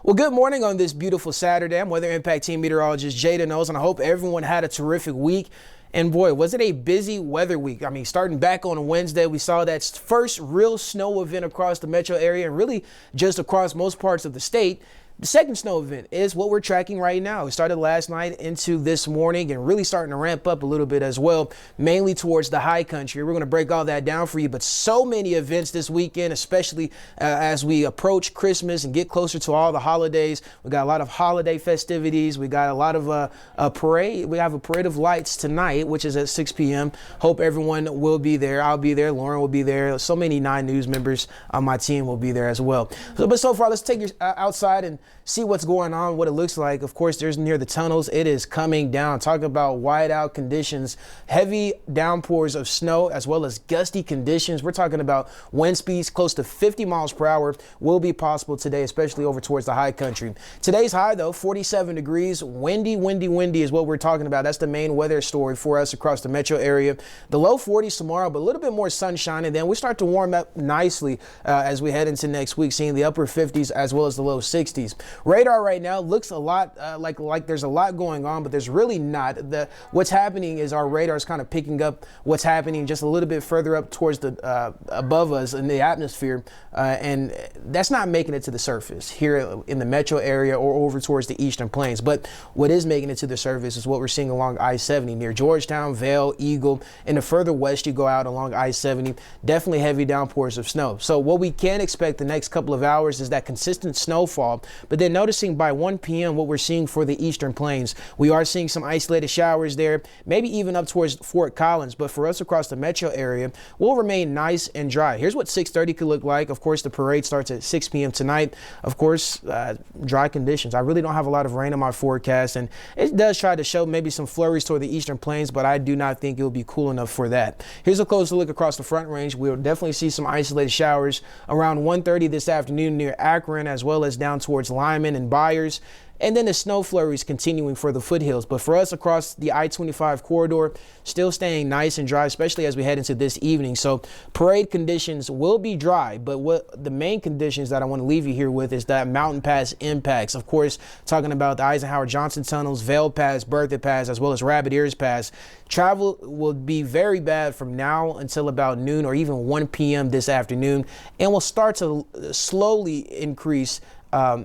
Well, good morning on this beautiful Saturday. I'm Weather Impact Team Meteorologist Jada Knowles, and I hope everyone had a terrific week. And boy, was it a busy weather week. I mean, starting back on a Wednesday, we saw that first real snow event across the metro area and really just across most parts of the state. The second snow event is what we're tracking right now. It started last night into this morning and really starting to ramp up a little bit as well, mainly towards the high country. We're going to break all that down for you, but so many events this weekend, especially as we approach Christmas and get closer to all the holidays. We got a lot of holiday festivities. We got a lot of a parade. We have a parade of lights tonight, which is at 6 p.m. Hope everyone will be there. I'll be there. Lauren will be there. So many 9 News members on my team will be there as well. But so far, let's take you outside and see what's going on, what it looks like. Of course, there's near the tunnels. It is coming down. Talking about whiteout conditions, heavy downpours of snow, as well as gusty conditions. We're talking about wind speeds close to 50 miles per hour will be possible today, especially over towards the high country. Today's high, though, 47 degrees. Windy is what we're talking about. That's the main weather story for us across the metro area. The low 40s tomorrow, but a little bit more sunshine. And then we start to warm up nicely as we head into next week, seeing the upper 50s as well as the low 60s. Radar right now looks a lot like there's a lot going on, but there's really not. What's happening is our radar is kind of picking up what's happening just a little bit further up towards the above us in the atmosphere, and that's not making it to the surface here in the metro area or over towards the eastern plains. But what is making it to the surface is what we're seeing along I-70 near Georgetown, Vail, Eagle, and the further west you go out along I-70, definitely heavy downpours of snow. So what we can expect the next couple of hours is that consistent snowfall, but then noticing by 1 p.m. what we're seeing for the eastern plains. We are seeing some isolated showers there, maybe even up towards Fort Collins, but for us across the metro area, we'll remain nice and dry. Here's what 6:30 could look like. Of course, the parade starts at 6 p.m. tonight. Of course, dry conditions. I really don't have a lot of rain in my forecast, and it does try to show maybe some flurries toward the eastern plains, but I do not think it will be cool enough for that. Here's a closer look across the Front Range. We'll definitely see some isolated showers around 1:30 this afternoon near Akron, as well as down towards Lyman and Byers. And then the snow flurries continuing for the foothills. But for us across the I-25 corridor, still staying nice and dry, especially as we head into this evening. So parade conditions will be dry, but what the main conditions that I want to leave you here with is that mountain pass impacts. Of course, talking about the Eisenhower Johnson tunnels, Vail Pass, Berthoud Pass, as well as Rabbit Ears Pass. Travel will be very bad from now until about noon or even 1 p.m. this afternoon, and will start to slowly increase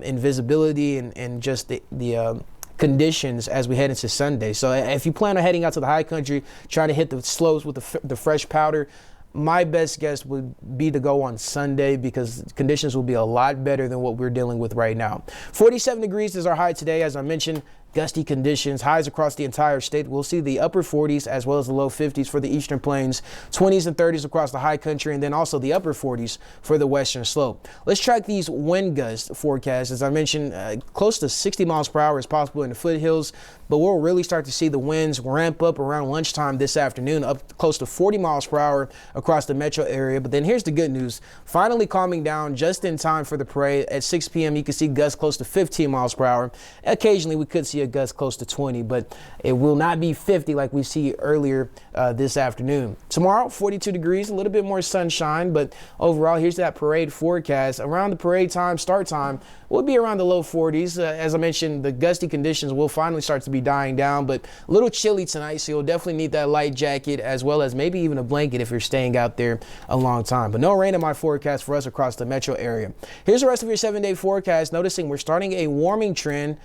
in visibility and just the conditions as we head into Sunday. So if you plan on heading out to the high country, trying to hit the slopes with the fresh powder, my best guess would be to go on Sunday because conditions will be a lot better than what we're dealing with right now. 47 degrees is our high today, as I mentioned. Gusty conditions, highs across the entire state. We'll see the upper 40s as well as the low 50s for the eastern plains, 20s and 30s across the high country, and then also the upper 40s for the western slope. Let's track these wind gust forecasts. As I mentioned, close to 60 miles per hour is possible in the foothills, but we'll really start to see the winds ramp up around lunchtime this afternoon, up close to 40 miles per hour across the metro area. But then here's the good news. Finally calming down just in time for the parade. At 6 p.m., you can see gusts close to 15 miles per hour. Occasionally, we could see a gust close to 20, but it will not be 50 like we see earlier this afternoon. Tomorrow, 42 degrees, a little bit more sunshine, but overall, here's that parade forecast. Around the parade time, start time, will be around the low 40s. As I mentioned, the gusty conditions will finally start to be dying down, but a little chilly tonight, so you'll definitely need that light jacket as well as maybe even a blanket if you're staying out there a long time. But no rain in my forecast for us across the metro area. Here's the rest of your 7-day forecast. Noticing we're starting a warming trend,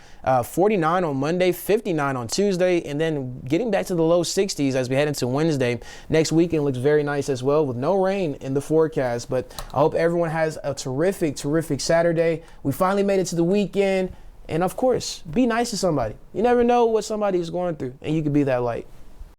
49 on Monday, 59 on Tuesday, and then getting back to the low 60s as we head into Wednesday. Next weekend looks very nice as well with no rain in the forecast, but I hope everyone has a terrific Saturday. We finally made it to the weekend, and of course, be nice to somebody. You never know what somebody is going through, and you could be that light.